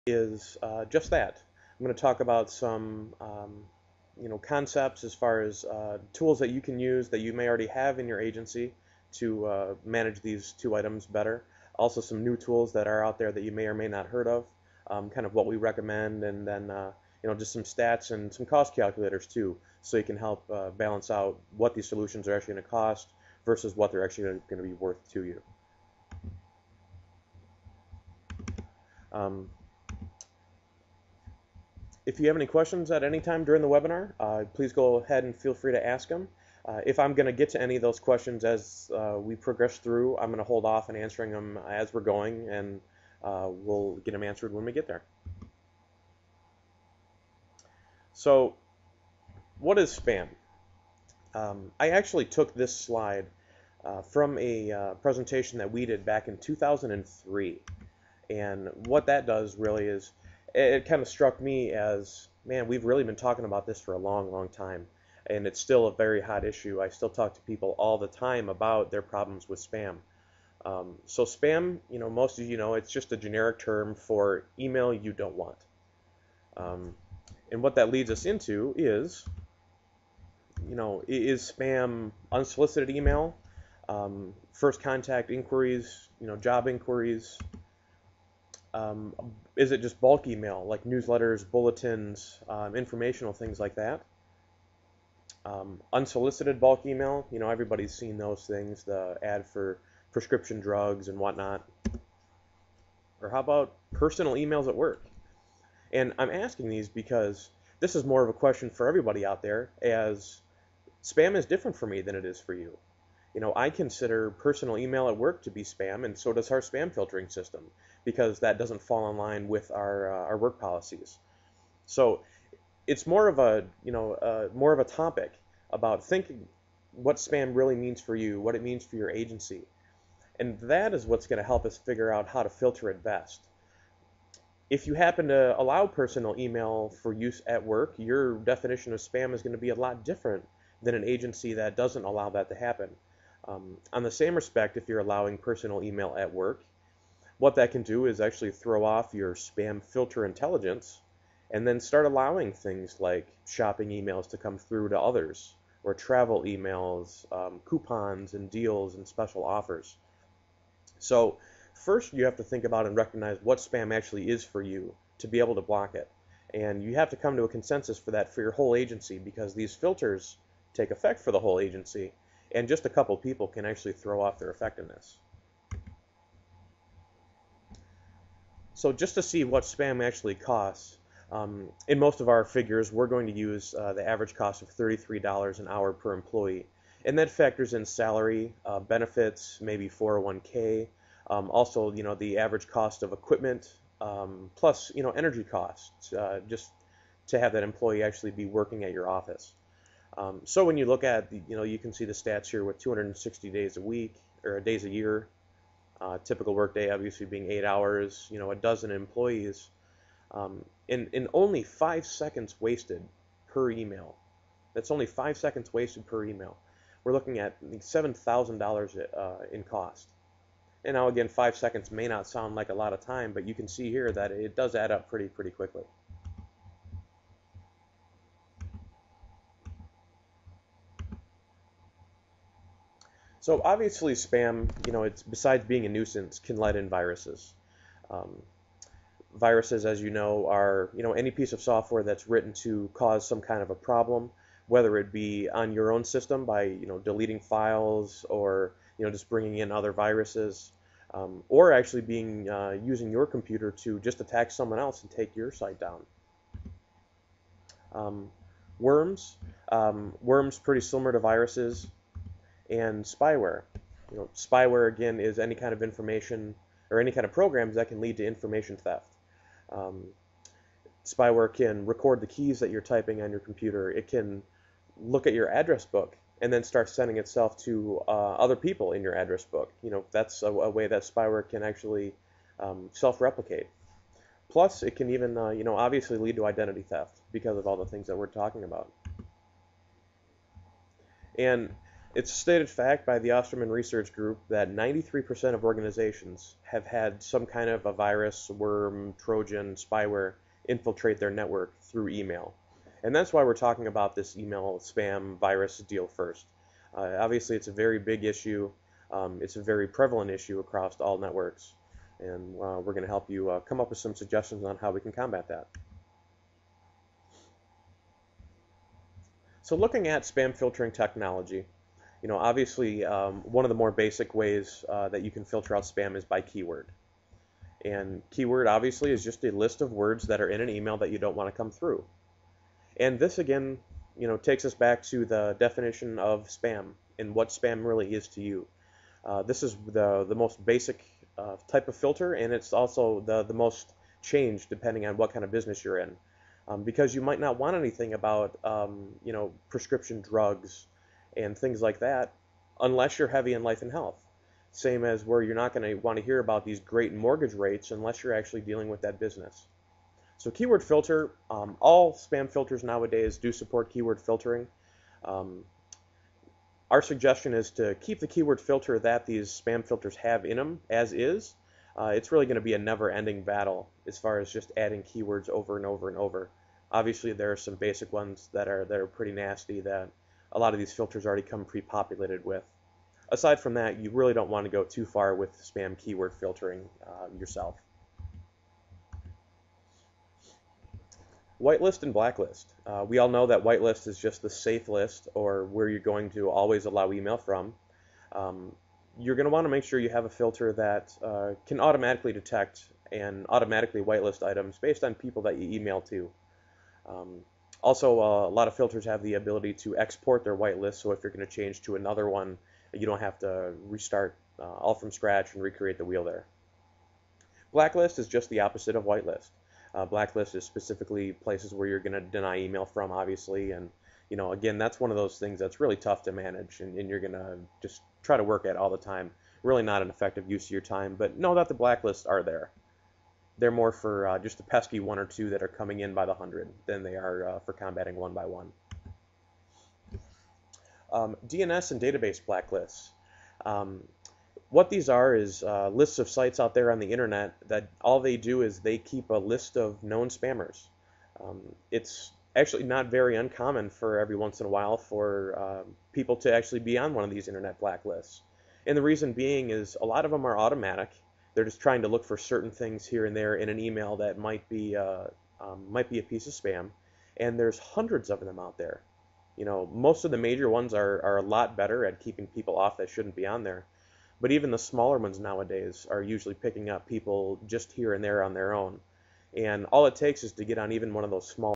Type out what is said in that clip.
is just that. I'm going to talk about some concepts as far as tools that you can use that you may already have in your agency to manage these two items better. Also some new tools that are out there that you may or may not heard of, kind of what we recommend, and then just some stats and some cost calculators too, so you can help balance out what these solutions are actually going to cost versus what they're actually going to be worth to you. Um, If you have any questions at any time during the webinar, please go ahead and feel free to ask them. If I'm going to get to any of those questions as we progress through, I'm going to hold off on answering them as we're going, and we'll get them answered when we get there. So, what is spam? I actually took this slide from a presentation that we did back in 2003. And what that does really is, it kind of struck me as, man, we've really been talking about this for a long, long time. And it's still a very hot issue. I still talk to people all the time about their problems with spam. So spam, most of you know, it's just a generic term for email you don't want. And what that leads us into is, is spam unsolicited email, first contact inquiries, job inquiries? Is it just bulk email, like newsletters, bulletins, informational things like that? Unsolicited bulk email, everybody's seen those things, the ad for prescription drugs and whatnot. Or how about personal emails at work? And I'm asking these because this is more of a question for everybody out there, as spam is different for me than it is for you. I consider personal email at work to be spam, and so does our spam filtering system, because that doesn't fall in line with our work policies. So it's more of a topic about thinking what spam really means for you, what it means for your agency, and that is what's going to help us figure out how to filter it best. If you happen to allow personal email for use at work, your definition of spam is going to be a lot different than an agency that doesn't allow that to happen. On the same respect, if you're allowing personal email at work, what that can do is actually throw off your spam filter intelligence and then start allowing things like shopping emails to come through to others, or travel emails, coupons and deals and special offers. So first you have to think about and recognize what spam actually is for you to be able to block it. And you have to come to a consensus for that for your whole agency, because these filters take effect for the whole agency, and just a couple people can actually throw off their effectiveness. So just to see what spam actually costs, in most of our figures, we're going to use the average cost of $33 an hour per employee. And that factors in salary, benefits, maybe 401k, also, the average cost of equipment, plus, energy costs, just to have that employee actually be working at your office. So when you look at, you can see the stats here with 260 days a week, or days a year, typical workday obviously being 8 hours, a dozen employees, in only 5 seconds wasted per email. That's only 5 seconds wasted per email. We're looking at $7,000 in cost. And now again, 5 seconds may not sound like a lot of time, but you can see here that it does add up pretty quickly. So obviously spam, it's, besides being a nuisance, can let in viruses. Viruses, as you know, are, any piece of software that's written to cause some kind of a problem, whether it be on your own system by, deleting files, or, just bringing in other viruses, or actually being, using your computer to just attack someone else and take your site down. Worms, worms pretty similar to viruses. And spyware. Spyware, again, is any kind of information or any kind of programs that can lead to information theft. Spyware can record the keys that you're typing on your computer. It can look at your address book and then start sending itself to other people in your address book. That's a way that spyware can actually self-replicate. Plus, it can even, obviously lead to identity theft because of all the things that we're talking about. And It's a stated fact by the Osterman Research Group that 93% of organizations have had some kind of a virus, worm, Trojan, spyware infiltrate their network through email. And that's why we're talking about this email spam virus deal first. Obviously, it's a very big issue. It's a very prevalent issue across all networks. And we're going to help you come up with some suggestions on how we can combat that. So looking at spam filtering technology, obviously one of the more basic ways that you can filter out spam is by keyword. And keyword obviously is just a list of words that are in an email that you don't want to come through. And this again, takes us back to the definition of spam and what spam really is to you. This is the most basic type of filter, and it's also the most changed depending on what kind of business you're in. Because you might not want anything about prescription drugs and things like that unless you're heavy in life and health. Same as where you're not going to want to hear about these great mortgage rates unless you're actually dealing with that business. So keyword filter, all spam filters nowadays do support keyword filtering. Our suggestion is to keep the keyword filter that these spam filters have in them as is. It's really going to be a never-ending battle as far as just adding keywords over and over and over. Obviously, there are some basic ones that are pretty nasty that a lot of these filters already come pre-populated with. Aside from that, you really don't want to go too far with spam keyword filtering yourself. Whitelist and blacklist. We all know that whitelist is just the safe list, or where you're going to always allow email from. You're going to want to make sure you have a filter that can automatically detect and automatically whitelist items based on people that you email to. Also, a lot of filters have the ability to export their whitelist, so if you're going to change to another one, you don't have to restart all from scratch and recreate the wheel there. Blacklist is just the opposite of whitelist. Blacklist is specifically places where you're going to deny email from, obviously, and again, that's one of those things that's really tough to manage, and you're going to just try to work at all the time. Really not an effective use of your time, but know that the blacklists are there. They're more for just the pesky one or two that are coming in by the hundred than they are for combating one by one. DNS and database blacklists. What these are is lists of sites out there on the internet that all they do is they keep a list of known spammers. It's actually not very uncommon for every once in a while for people to actually be on one of these internet blacklists. And the reason being is a lot of them are automatic. They're just trying to look for certain things here and there in an email that might be a piece of spam. And there's hundreds of them out there. Most of the major ones are a lot better at keeping people off that shouldn't be on there. But even the smaller ones nowadays are usually picking up people just here and there on their own. And all it takes is to get on even one of those small